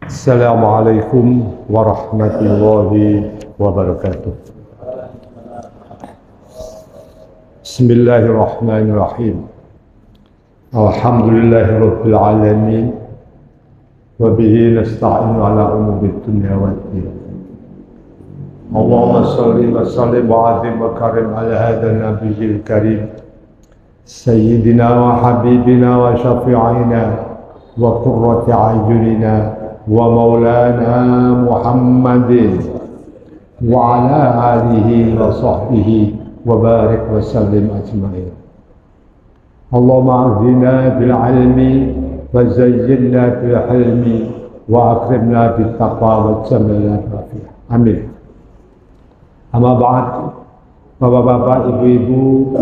Assalamualaikum warahmatullahi wabarakatuh. Bismillahirrahmanirrahim. Alhamdulillahirabbil alamin. Wa bihi nasta'inu ala umuri dunya waddin. Allahumma shalli wa sallim wa azim wa karim ala hadzal nabiyil karim. Sayyidina wa habibina wa syafi'ina wa qurrati a'yunina wa maulana Muhammadin wa ala alihi wa sahbihi wa barik wa sallim ajma'in. Allahumma a'zina bil ilmi wa zayyinna bil hilmi wa akrimna bil taqwa wa jamilna bil afiyah. Amin. Amma ba'd, bapak-bapak, ibu-ibu,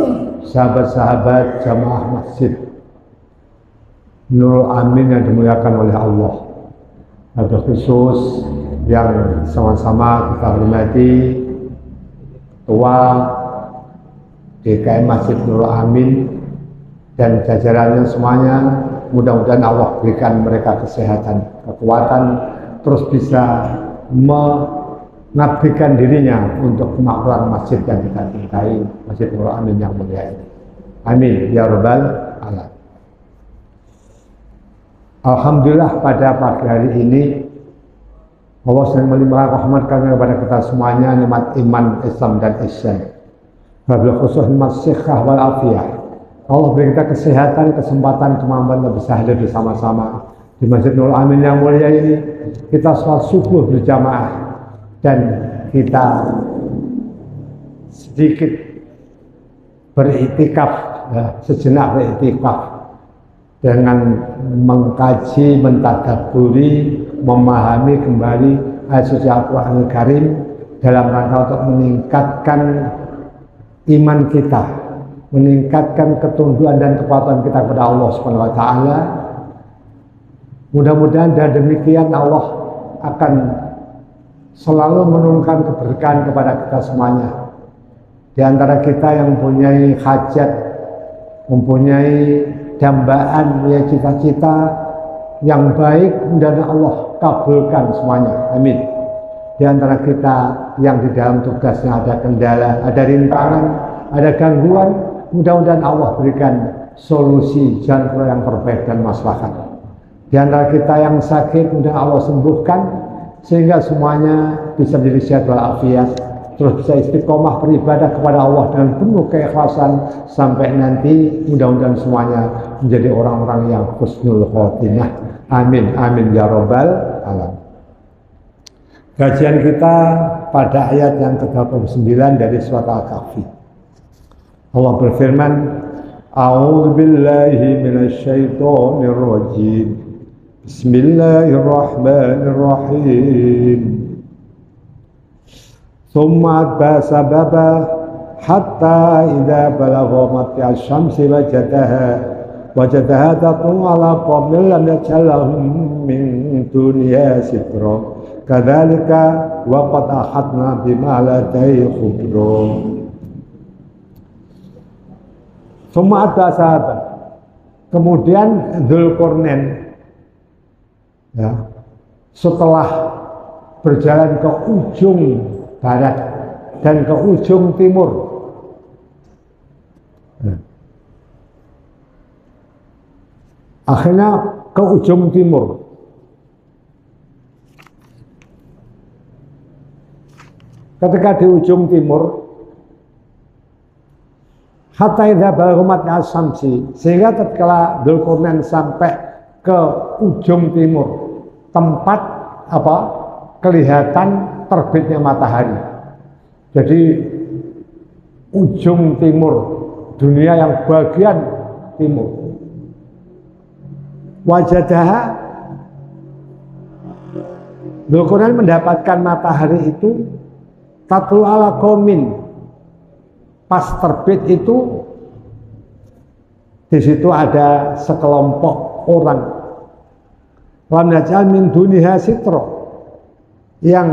sahabat-sahabat jamaah masjid Nurul Amin yang dimuliakan oleh Allah. Ada khusus yang sama-sama kita hormati Ketua DKM Masjid Nurul Amin dan jajarannya semuanya. Mudah-mudahan Allah berikan mereka kesehatan, kekuatan, terus bisa mengabdikan dirinya untuk kemakmuran masjid yang kita cintai, Masjid Nurul Amin yang mulia ini. Amin ya rabbal alamin. Alhamdulillah pada pagi hari ini Allah sedang melimpahkan rahmat kepada kita semuanya, nikmat iman, Islam dan ihsan. Wabil khusus nikmat sikhah wal afiyah. Allah beri kita kesehatan, kesempatan, kemampuan untuk bisa hadir bersama-sama di Masjid Nurul Amin yang mulia ini. Kita sholat subuh berjamaah dan kita sedikit beriktikaf, sejenak beriktikaf dengan mengkaji, mentadabburi, memahami kembali ayat suci Al-Quran Al-Karim dalam rangka untuk meningkatkan iman kita, meningkatkan ketunduan dan kepatuhan kita kepada Allah Subhanahu wa taala. Mudah-mudahan dengan demikian Allah akan selalu menurunkan keberkahan kepada kita semuanya. Di antara kita yang mempunyai hajat, mempunyai dambaan, ya cita-cita yang baik, dan Allah kabulkan semuanya. Amin. Di antara kita yang di dalam tugasnya ada kendala, ada rintangan, ada gangguan, mudah-mudahan Allah berikan solusi jalan keluar yang terbaik dan maslahat. Di antara kita yang sakit, mudah-mudahan Allah sembuhkan sehingga semuanya bisa menjadi sehat walafiat, terus bisa istiqomah beribadah kepada Allah dengan penuh keikhlasan sampai nanti mudah-mudahan semuanya menjadi orang-orang yang husnul khotimah. Amin amin ya rabbal alamin. Kajian kita pada ayat yang ke-39 dari surat Al-Kahfi. Allah berfirman, A'udzu billahi minasyaitonir rajim. Bismillahirrahmanirrahim. Thumma atba sababa hatta idza balagha matya syamsi wajadaha taqum ala qawmin lam yaj'alhum min dunya sitra kadzalika wa qad ahadna bima ladayhi khubra. Thumma atba sababa, kemudian Dzulqarnain setelah berjalan ke ujung barat dan ke ujung timur, akhirnya ke ujung timur. Ketika di ujung timur, hatta idza balagha matla syamsi, sehingga tatkala Dzulqarnain sampai ke ujung timur, tempat kelihatan terbitnya matahari. Jadi ujung timur dunia yang bagian timur. Wajadaha, Dzulqarnain mendapatkan matahari itu tatlu ala qaumin, pas terbit itu di situ ada sekelompok orang lam naj'al min duniha sitra, yang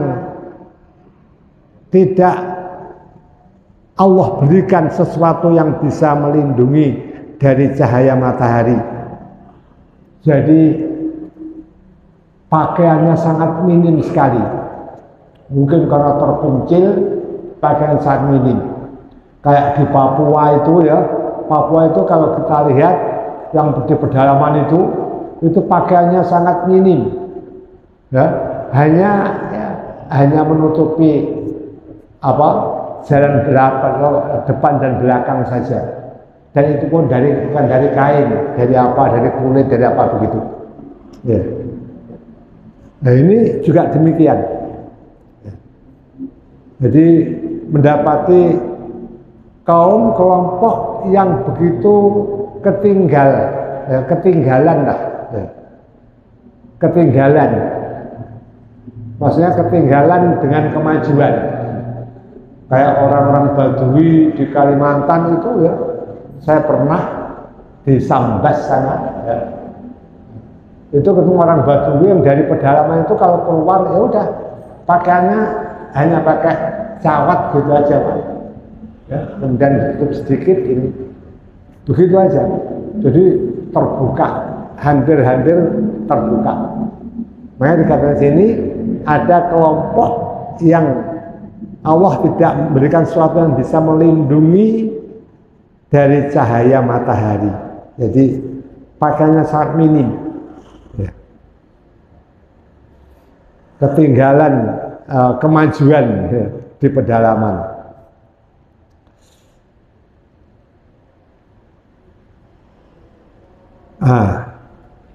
tidak Allah berikan sesuatu yang bisa melindungi dari cahaya matahari. Jadi pakaiannya sangat minim sekali. Mungkin karena terpencil, pakaian sangat minim. Kayak di Papua itu ya, Papua itu kalau kita lihat yang di pedalaman itu pakaiannya sangat minim, ya, hanya menutupi jalan depan dan belakang saja, dan itu pun bukan dari kain, dari kulit, dari apa begitu. Ya. Nah ini juga demikian. Jadi mendapati kaum kelompok yang begitu ketinggalan lah, ya. Ketinggalan, maksudnya ketinggalan dengan kemajuan. Kayak orang-orang Badui di Kalimantan itu ya, saya pernah di Sambas sana, ya. Itu ketemu orang Badui yang dari pedalaman itu kalau keluar ya udah pakaiannya hanya pakai cawat gitu aja, Pak. Ya, kemudian ditutup sedikit ini, begitu aja. Jadi terbuka, hampir terbuka. Makanya dikatakan sini ada kelompok yang Allah tidak memberikan sesuatu yang bisa melindungi dari cahaya matahari. Jadi pakaiannya sangat minim. Ya. Ketinggalan kemajuan ya, di pedalaman.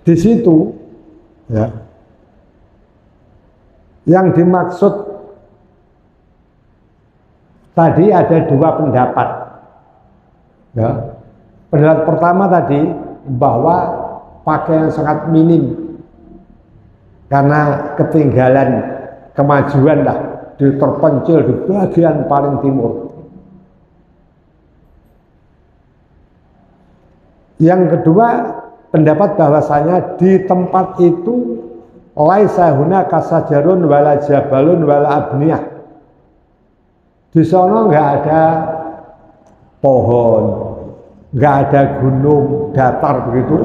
Di situ ya, yang dimaksud tadi ada dua pendapat. Ya. Pendapat pertama tadi bahwa pakaian sangat minim karena ketinggalan kemajuan lah, terpencil di bagian paling timur. Yang kedua, pendapat bahwasanya di tempat itu laisa hunaka sajarun wala jabalun wala abniyah. Di sana nggak ada pohon, nggak ada gunung datar begitu,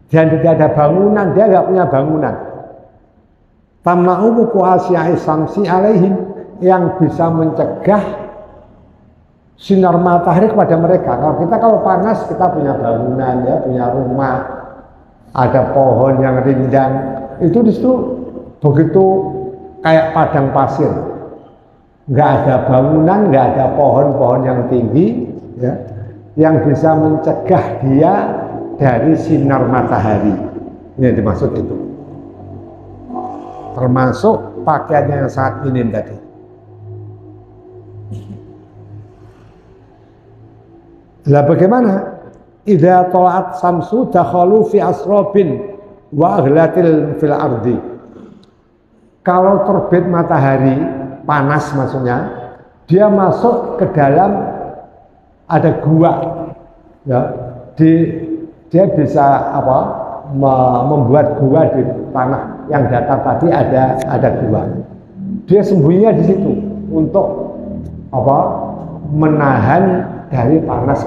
dan tidak ada bangunan, dia nggak punya bangunan. Tamna'u muqasyai samsi alaihim, yang bisa mencegah sinar matahari kepada mereka. Kalau panas kita punya bangunan ya, punya rumah, ada pohon yang rindang, itu di situ begitu kayak padang pasir, nggak ada bangunan, nggak ada pohon-pohon yang tinggi ya, yang bisa mencegah dia dari sinar matahari. Ini yang dimaksud itu, termasuk pakaiannya yang sangat minim tadi. Lah bagaimana? Idza ta'at samsu dakhalu fi asrabin wa aghlatil fil ardi. Kalau terbit matahari panas maksudnya, dia masuk ke dalam ada gua. Ya, dia bisa membuat gua di tanah yang datar tadi ada gua. Dia sembunyinya di situ untuk menahan dari panas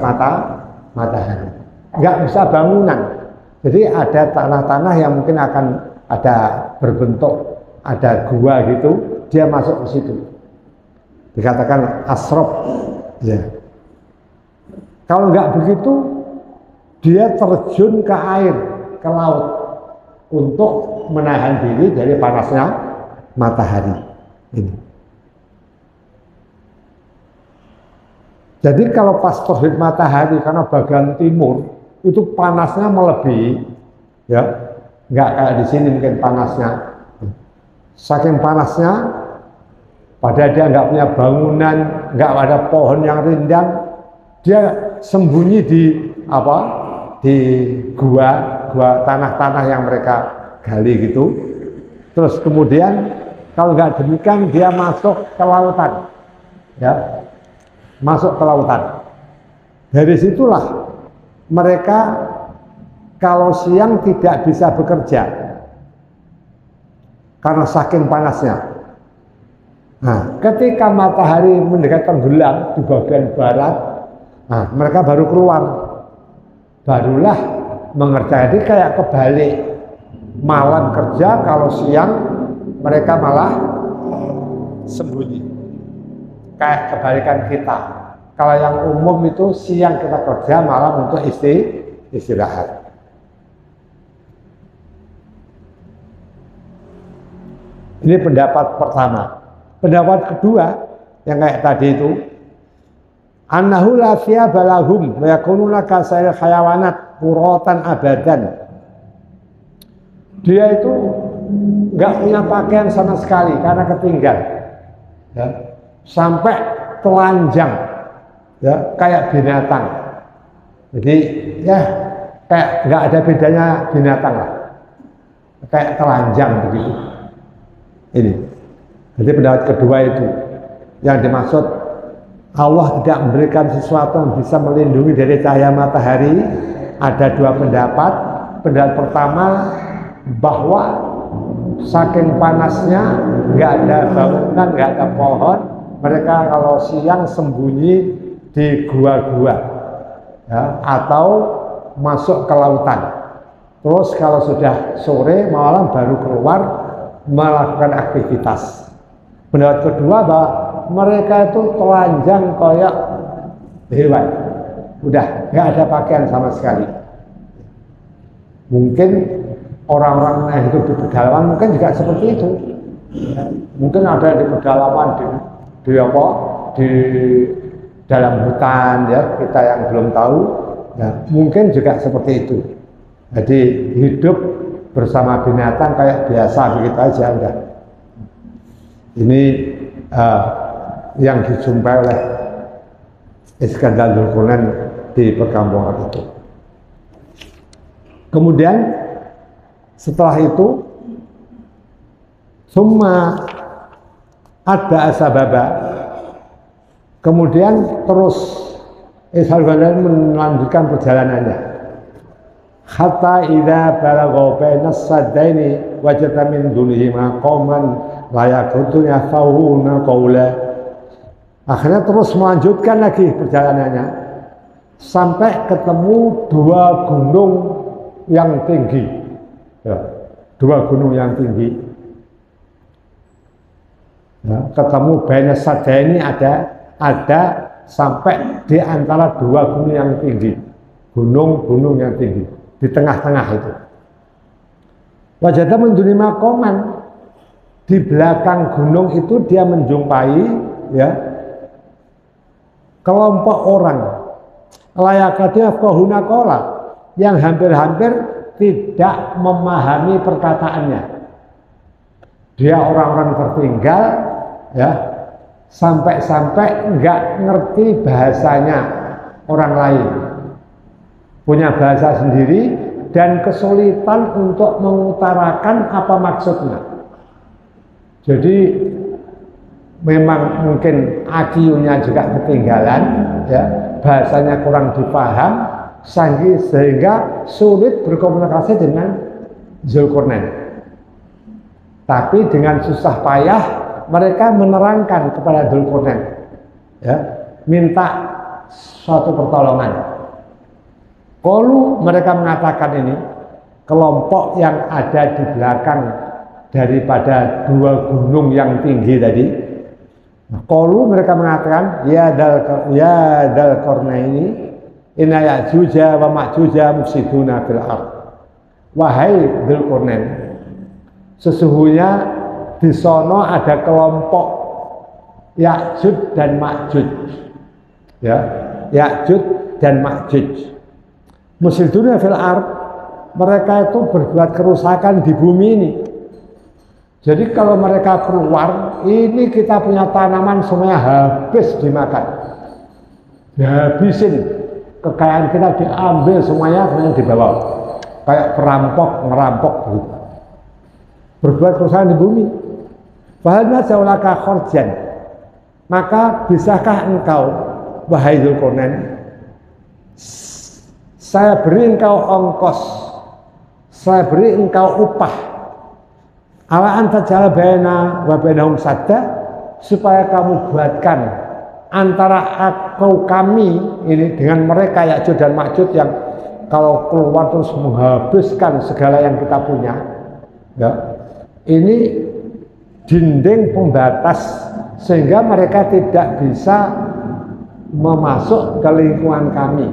matahari. Nggak bisa bangunan. Jadi ada tanah-tanah yang mungkin akan ada berbentuk, ada gua gitu, dia masuk ke situ. Dikatakan asrob. Ya. Kalau nggak begitu, dia terjun ke air, ke laut, untuk menahan diri dari panasnya matahari. Ini. Jadi kalau pas terbit matahari karena bagian timur itu panasnya melebihi, ya, nggak kayak di sini mungkin panasnya. Saking panasnya, padahal dia nggak punya bangunan, nggak ada pohon yang rindang, dia sembunyi di gua tanah-tanah yang mereka gali gitu. Terus kemudian kalau nggak demikian dia masuk ke lautan, ya. Masuk ke lautan. Dari situlah mereka kalau siang tidak bisa bekerja karena saking panasnya. Nah, ketika matahari mendekat tenggelam di bagian barat, nah, mereka baru keluar, barulah mengerjakan. Jadi kayak kebalik. malam kerja, kalau siang mereka malah sembunyi. Kayak kebalikan kita. Kalau yang umum itu siang kita kerja, malam untuk istirahat. Ini pendapat pertama. Pendapat kedua yang kayak tadi itu, annahu la thiyaba lahum wa yakununa kasail hayawanat quratan abadan. Dia itu nggak punya pakaian sama sekali karena ketinggal, ya, sampai telanjang, ya, kayak binatang. Jadi ya kayak nggak ada bedanya binatang lah, kayak telanjang begitu. Ini jadi pendapat kedua itu yang dimaksud Allah tidak memberikan sesuatu yang bisa melindungi dari cahaya matahari. Ada dua pendapat. Pendapat pertama, bahwa saking panasnya nggak ada bangunan, nggak ada pohon, mereka kalau siang sembunyi di gua-gua, ya, atau masuk ke lautan. Terus kalau sudah sore malam baru keluar melakukan aktivitas. Pendapat kedua, bahwa mereka itu telanjang kayak hewan, udah nggak ada pakaian sama sekali. Mungkin orang-orang yang hidup di pedalaman mungkin juga seperti itu. Mungkin ada di pedalaman di dalam hutan, ya, kita yang belum tahu, ya, mungkin juga seperti itu. Jadi hidup bersama binatang kayak biasa begitu aja udah. Ini yang dijumpai oleh Iskandar Dzulqarnain di perkampungan itu. Kemudian setelah itu summa ada asbaba, kemudian terus Iskandar melanjutkan perjalanannya. Hatta idza balagha baina as-saddaini wajada min dunihima qauman la yakutuna fawuna qawla. Akhirnya terus melanjutkan lagi perjalanannya sampai ketemu dua gunung yang tinggi, ya, dua gunung yang tinggi. Ya, ketemu baina as-saddaini ada sampai di antara dua gunung yang tinggi, gunung-gunung yang tinggi. Di tengah-tengah itu wajada min dunihima qauman, di belakang gunung itu dia menjumpai, ya, kelompok orang layakatnya kohuna kola, yang hampir-hampir tidak memahami perkataannya. Dia orang-orang tertinggal, ya, sampai-sampai nggak ngerti bahasanya orang lain, punya bahasa sendiri dan kesulitan untuk mengutarakan apa maksudnya. Jadi memang mungkin IQ-nya juga ketinggalan, ya, bahasanya kurang dipaham, sehingga sulit berkomunikasi dengan Dzulqarnain. Tapi dengan susah payah mereka menerangkan kepada Dzulqarnain, ya, minta suatu pertolongan. Kalau mereka mengatakan ini, kelompok yang ada di belakang daripada dua gunung yang tinggi tadi, kalau mereka mengatakan, ya Dzulqarnaini inna Ya'juja wa Ma'juja mufsiduna fil ardh. Wahai Dzulqarnain, sesungguhnya di sono ada kelompok Ya'juj dan Ma'juj, ya, Ya'juj dan Ma'juj. Mufsiduna fil ardh, mereka itu berbuat kerusakan di bumi ini. Jadi kalau mereka keluar, ini kita punya tanaman semuanya habis dimakan, dihabisin, kekayaan kita diambil semuanya dibawa, kayak perampok ngerampok begitu. Berbuat kerusakan di bumi. Fahal nazaulaka khorjan, maka bisakah engkau, wahai Dzulqarnain, saya beri engkau ongkos, saya beri engkau upah, ala anta jala baina wa bainahum sadda, supaya kamu buatkan antara kami ini dengan mereka Ya'juj dan Ma'juj yang kalau keluar terus menghabiskan segala yang kita punya, Ya. Ini dinding pembatas sehingga mereka tidak bisa memasuk ke lingkungan kami,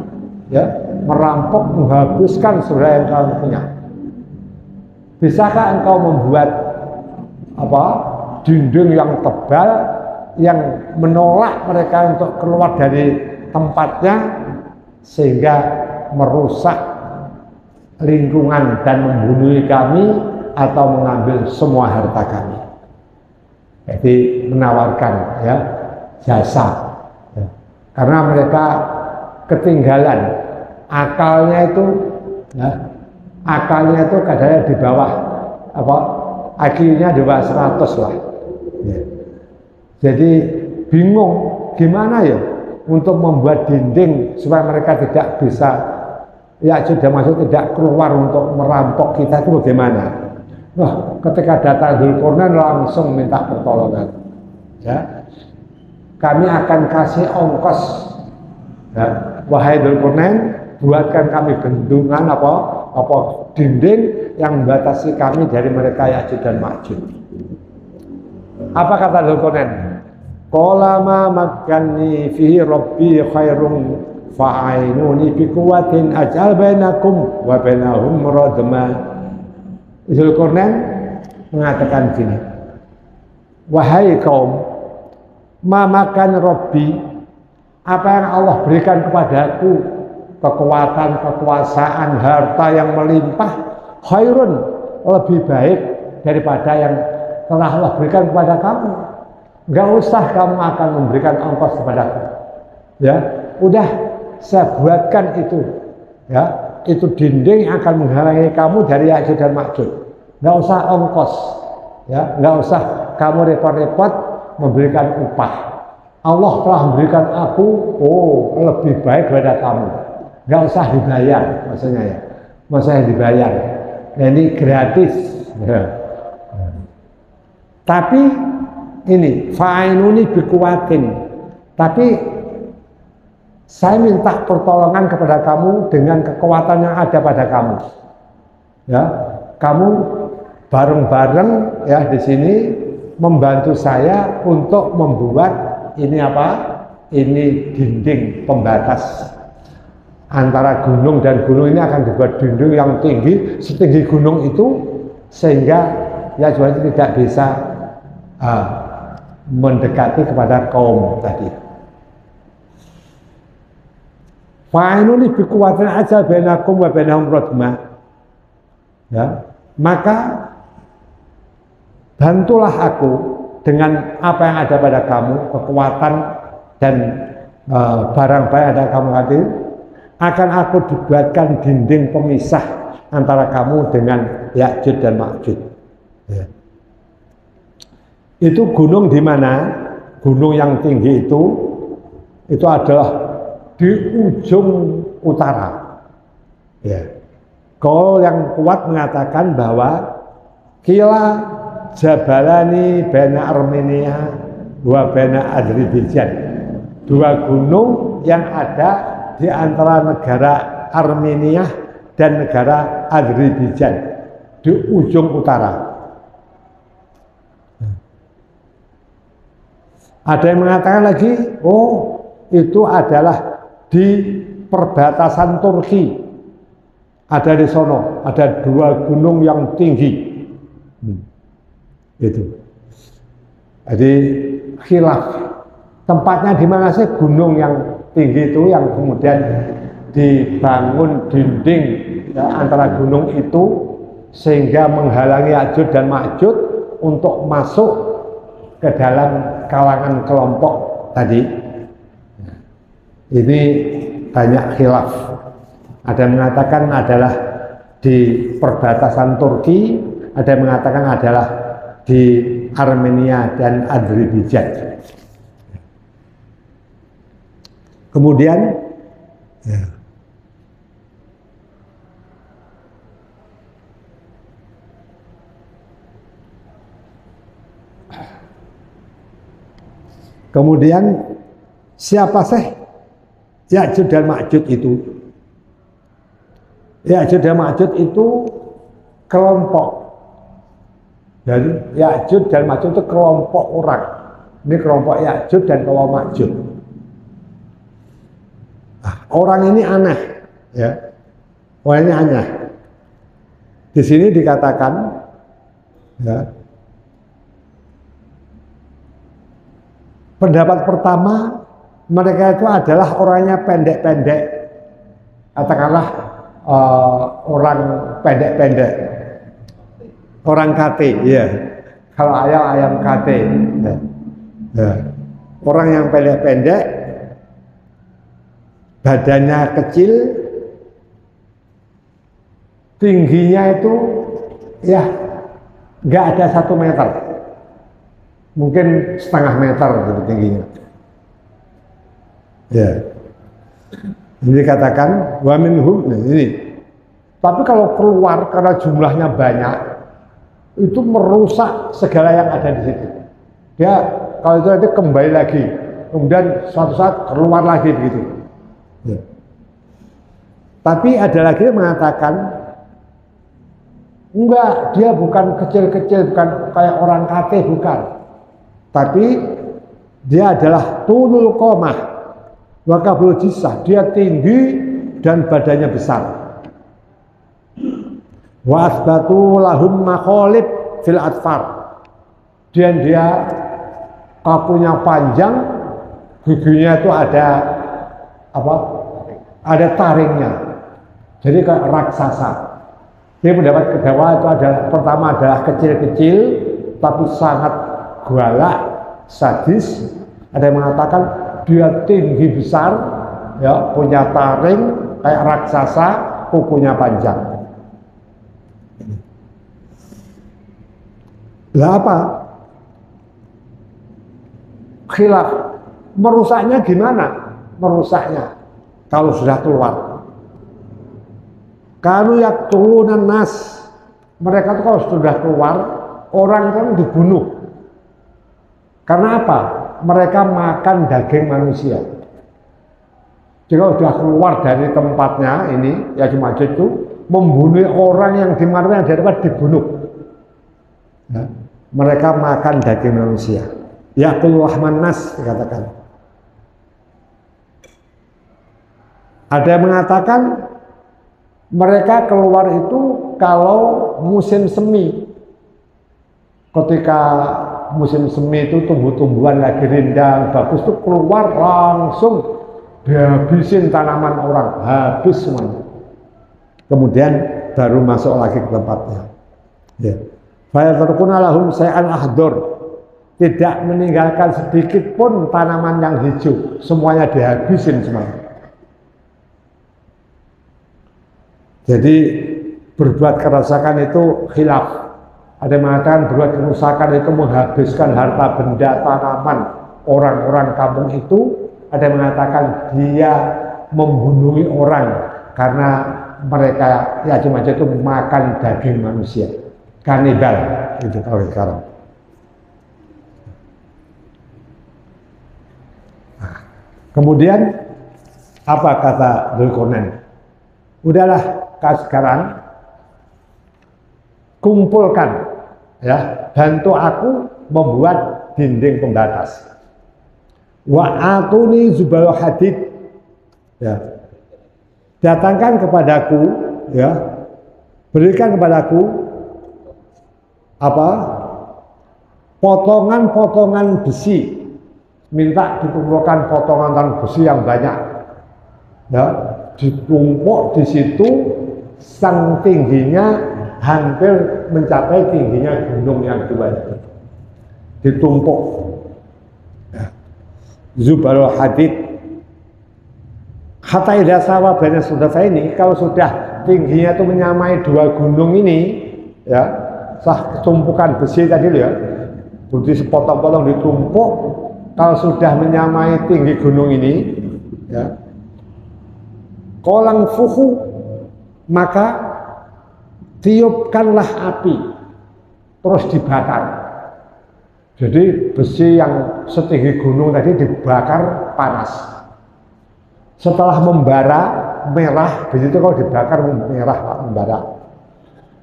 ya, merampok, menghabiskan sumber yang kami punya. Bisakah engkau membuat dinding yang tebal yang menolak mereka untuk keluar dari tempatnya sehingga merusak lingkungan dan membunuh kami atau mengambil semua harta kami? Jadi menawarkan, ya, jasa, ya. Karena mereka ketinggalan akalnya itu, ya, akalnya itu kadang di bawah IQ-nya di bawah 100 lah, ya. Jadi bingung gimana ya untuk membuat dinding supaya mereka tidak bisa, ya, sudah masuk, tidak keluar untuk merampok kita, itu bagaimana? Wah, ketika datang Dzulqarnain langsung minta pertolongan, ya, kami akan kasih ongkos, ya, wahai Dzulqarnain, buatkan kami bendungan dinding yang membatasi kami dari mereka Ya'juj dan Ma'juj. Apa kata Dzulqarnain? Qala ma makkanni fihi rabbi khairum fa'ainuni bi quwwatin aj'al bainakum wa bainahum radma. Dzulqarnain mengatakan gini, wahai kaum, ma makan Rabbi, apa yang Allah berikan kepadaku, kekuatan, kekuasaan, harta yang melimpah, khairun, lebih baik daripada yang telah Allah berikan kepada kamu. Enggak usah kamu akan memberikan ongkos kepadaku, ya, udah saya buatkan itu, ya, itu dinding yang akan menghalangi kamu dari Ya'juj dan Ma'juj. Nggak usah ongkos, ya, nggak usah kamu repot-repot memberikan upah. Allah telah memberikan aku, lebih baik daripada kamu. Nggak usah dibayar, maksudnya, ya, maksudnya dibayar. Nah, ini gratis, ya. Tapi ini fa'inuni bikuwatin, tapi saya minta pertolongan kepada kamu dengan kekuatan yang ada pada kamu, ya, kamu bareng-bareng, ya, di sini membantu saya untuk membuat ini ini dinding pembatas antara gunung dan gunung. Ini akan dibuat dinding yang tinggi setinggi gunung itu sehingga Ya'juj tidak bisa mendekati kepada kaum tadi. Fa'inuni bikuwatin aja bainakum wa bainahum radma, ya, maka bantulah aku dengan apa yang ada pada kamu, kekuatan dan barang-barang yang ada kamu tadi, akan aku dibuatkan dinding pemisah antara kamu dengan Ya'juj dan Ma'juj, ya. Itu gunung di mana? Gunung yang tinggi itu adalah di ujung utara, ya. Qaul yang kuat mengatakan bahwa kila jabalani baina Armenia wa baina Azerbaijan, dua gunung yang ada di antara negara Armenia dan negara Azerbaijan di ujung utara. Ada yang mengatakan lagi, itu adalah di perbatasan Turki, ada di sono, ada dua gunung yang tinggi, itu. Jadi khilaf tempatnya di mana sih gunung yang tinggi itu yang kemudian dibangun dinding, ya, antara gunung itu sehingga menghalangi Ya'juj dan Ma'juj untuk masuk ke dalam kalangan kelompok tadi. Ini banyak khilaf. Ada yang mengatakan adalah di perbatasan Turki, ada yang mengatakan adalah di Armenia dan Azerbaijan. Kemudian, ya, kemudian siapa sih Ya'juj dan Ma'juj itu? Ya'juj dan Ma'juj itu kelompok Jadi Ya'juj dan Ma'juj itu kelompok orang. Ini kelompok Ya'juj dan kelompok Ma'juj. Nah, orang ini aneh, ya. Orang ini aneh. Di sini dikatakan, ya, pendapat pertama mereka itu adalah orangnya pendek-pendek, katakanlah orang pendek-pendek, orang kate, ya. Kalau ayam kate, ya. Ya. Orang yang pendek-pendek, badannya kecil, tingginya itu ya nggak ada 1 meter, mungkin setengah meter gitu tingginya. Ya, ini dikatakan wa minhum, ini. Tapi kalau keluar karena jumlahnya banyak, itu merusak segala yang ada di situ. Dia kalau itu nanti kembali lagi, kemudian suatu saat keluar lagi begitu. Ya. Tapi ada lagi yang mengatakan enggak, dia bukan kecil-kecil, bukan kayak orang kate, bukan. Tapi dia adalah tulul qomah wa kabul jisah, dia tinggi dan badannya besar. Wa asbatu lahum makholib fil atfar, dan dia kakunya panjang, giginya itu ada apa? Ada taringnya. Jadi kayak raksasa. Dia pendapat kedua itu adalah, pertama adalah kecil-kecil tapi sangat galak, sadis. Ada yang mengatakan dia tinggi besar, ya, punya taring kayak raksasa, kukunya panjang. Lah apa? Khilaf. Merusaknya gimana? Merusaknya kalau sudah keluar. Kalau yaqtulun nas, mereka tuh kalau sudah keluar, orang kan dibunuh. Karena apa? Mereka makan daging manusia. Jadi kalau sudah keluar dari tempatnya ini, ya cuma itu membunuh orang yang dimana yang dapat dibunuh. Ya, mereka makan daging manusia. Yaqul rahman nas dikatakan. Ada yang mengatakan mereka keluar itu kalau musim semi. Ketika musim semi itu tumbuh-tumbuhan lagi rindang, bagus tuh keluar langsung dihabisin tanaman orang, habis semuanya. Kemudian baru masuk lagi ke tempatnya. Ya. Fayatarkuna lahum say'an ahdor, tidak meninggalkan sedikit pun tanaman yang hijau, semuanya dihabisin semuanya. Jadi berbuat kerusakan itu khilaf. Ada yang mengatakan berbuat kerusakan itu menghabiskan harta benda tanaman orang-orang kampung itu. Ada yang mengatakan dia membunuh orang karena mereka ya cuma itu makan daging manusia, kanibal itu kalau sekarang. Nah, kemudian apa kata Dzulqarnain? Udahlah, sekarang kumpulkan, ya, bantu aku membuat dinding pembatas. Wa atuni zubal hadid, ya, datangkan kepadaku, ya, berikan kepadaku apa? Potongan-potongan besi. Minta dikumpulkan potongan besi yang banyak, ya, ditumpuk di situ, sang tingginya hampir mencapai tingginya gunung yang dua itu, ditumpuk, ya. Zubarul hadid hatta idza sawa baina sudah ini, kalau sudah tingginya itu menyamai 2 gunung ini, ya, sah tumpukan besi tadi ya, budi sepotong-potong ditumpuk, kalau sudah menyamai tinggi gunung ini, ya, kolang fuhu, maka tiupkanlah api, terus dibakar. Jadi besi yang setinggi gunung tadi dibakar panas. Setelah membara merah, begitu kalau dibakar merah membara.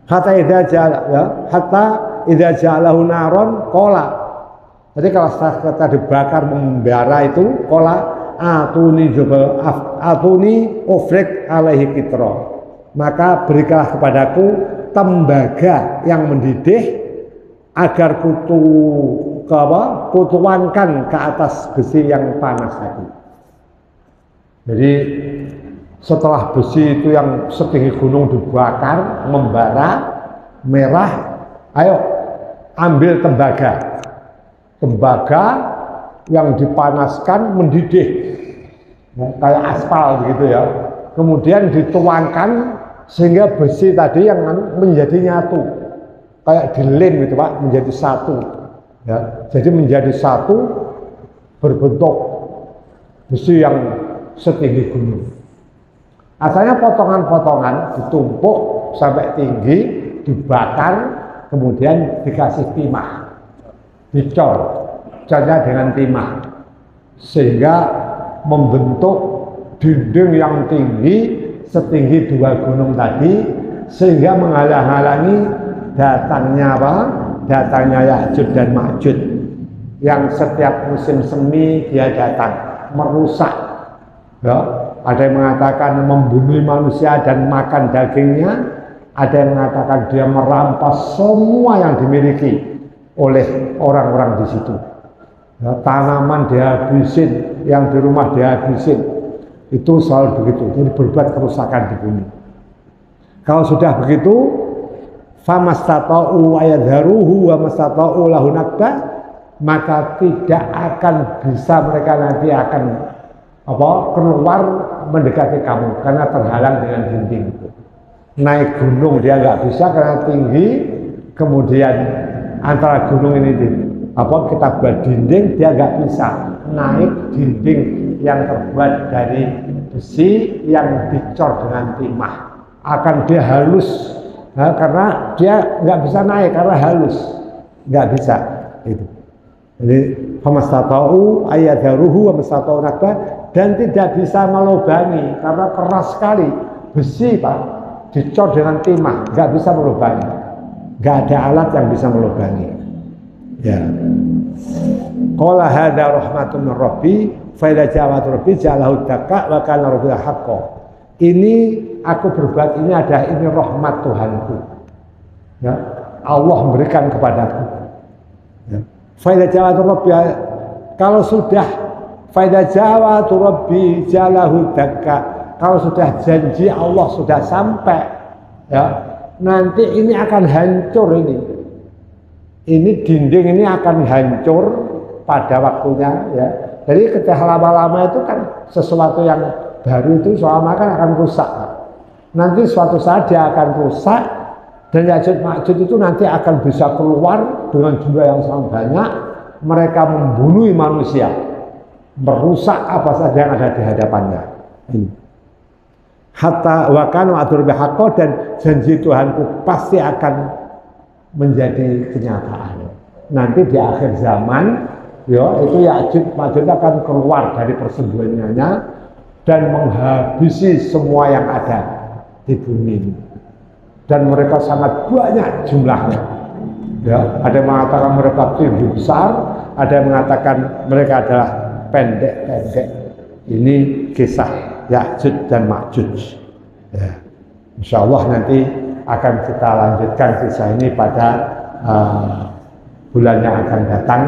Hatta idza jala, ya, hatta idza ja'alahu naron qala. Jadi kalau kita dibakar membara itu qala atuni ufrik alaihi kitra. Maka berikanlah kepadaku tembaga yang mendidih agar kutuankan ke atas besi yang panas tadi. Jadi setelah besi itu yang setinggi gunung dibakar, membara, merah, ayo ambil tembaga. Tembaga yang dipanaskan mendidih, kayak aspal begitu ya. Kemudian dituangkan sehingga besi tadi yang menjadi nyatu, kayak dilem gitu Pak, menjadi satu. Ya, jadi menjadi satu berbentuk besi yang setinggi gunung. Asalnya potongan-potongan ditumpuk sampai tinggi, dibakar, kemudian dikasih timah, dicor, cornya dengan timah, sehingga membentuk dinding yang tinggi setinggi 2 gunung tadi, sehingga menghalang-halangi datangnya apa? Datangnya Ya'juj dan Ma'juj yang setiap musim semi dia datang merusak. Ya, ada yang mengatakan membunuh manusia dan makan dagingnya, ada yang mengatakan dia merampas semua yang dimiliki oleh orang-orang di situ. Ya, tanaman dihabisin, yang di rumah dihabisin. Itu selalu begitu. Jadi berbuat kerusakan di bumi. Kalau sudah begitu, famastata'u ayadharuhu wa mastata'u lahu nakbah, maka tidak akan bisa mereka nanti akan keluar mendekati kamu karena terhalang dengan dinding itu. Naik gunung dia nggak bisa karena tinggi, kemudian antara gunung ini kita buat dinding, dia nggak bisa naik dinding yang terbuat dari besi yang dicor dengan timah. Akan dia halus, karena dia nggak bisa naik karena halus, nggak bisa itu. Jadi famastata'u ayadharuhu wa mastata'u nakbah, dan tidak bisa melubangi karena keras sekali besi Pak, dicor dengan timah, nggak bisa melubangi, nggak ada alat yang bisa melubangi. Ya. Qala hadza rahmatun min rabbi fa idza ja'at rabbi ja'alahu dakka wa kana rabbuka haqqan. Ini aku berbuat ini adalah ini rahmat Tuhanku. Ya, Allah memberikan kepadaku. Ya. Fa idza ja'at rabbi, kalau sudah fa idza ja'at rabbi ja'alahu dakka, kalau sudah janji Allah sudah sampai, ya, nanti ini akan hancur ini. Ini dinding ini akan hancur pada waktunya, ya. Jadi ketika lama-lama itu kan sesuatu yang baru itu selama kan akan rusak. Nanti suatu saat dia akan rusak, dan Ya'juj Ma'juj itu nanti akan bisa keluar dengan jumlah yang sangat banyak. Mereka membunuh manusia, merusak apa saja yang ada di hadapannya. Hatta wa kanu atur bihaqqo, dan janji Tuhanku pasti akan menjadi kenyataan. Nanti di akhir zaman, ya, itu Ya'juj Ma'juj akan keluar dari persembunyiannya dan menghabisi semua yang ada di bumi ini. Dan mereka sangat banyak jumlahnya. Ya, ada yang mengatakan mereka tinggi besar, ada yang mengatakan mereka adalah pendek-pendek. Ini kisah Ya'juj dan Ma'juj. Ya. Insya Allah nanti akan kita lanjutkan kisah ini pada bulan yang akan datang.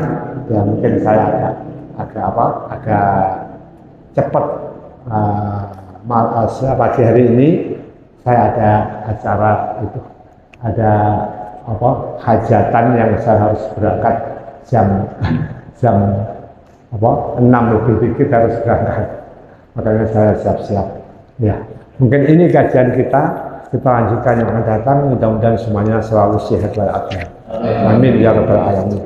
Ya, mungkin saya agak cepat. Pagi hari ini saya ada acara itu, ada hajatan yang saya harus berangkat jam 6 lebih dikit harus berangkat, makanya saya siap-siap. Ya, mungkin ini kajian kita lanjutkan yang akan datang. Mudah-mudahan semuanya selalu sehat walafiat. Amin ya rabbal alamin.